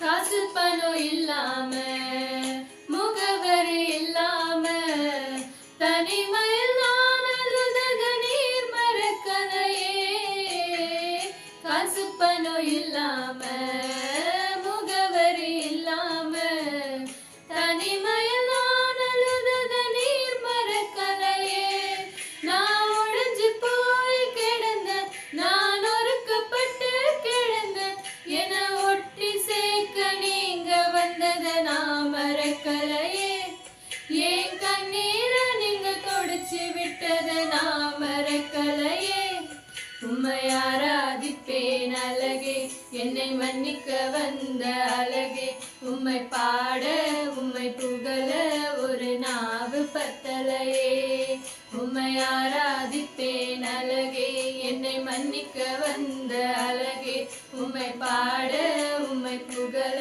காசு பணம் இல்லாம முகவரி இல்லாம தனிமையில் நான் அழுதத நீர் மறக்கலையே. காசு பணம் இல்லாம முகவரி இல்லாம தனிமையில் நான் அழுதத நீர் மறக்கலையே. நான் ஒழிஞ்சு போய் கிடந்த, நான் ஒருக்கப்பட்டு கிடந்த, என ஒட்டி சேர்க்க நீங்க வந்தத நான் மறக்கலையே. ஏன் கண்ணீரை நீங்க தொடச்சு விட்டத நான் மறக்கலையே. உம்மை ஆராதிப்பேன் அழகே, என்னை மன்னிக்க வந்த அழகே. உம்மை பாட உம்மை புகழ ஒரு நாவு பத்தலையே. உம்மை ஆராதிப்பேன் அழகே, என்னை மன்னிக்க வந்த அழகே. உம்மை பாட உம்மை புகழ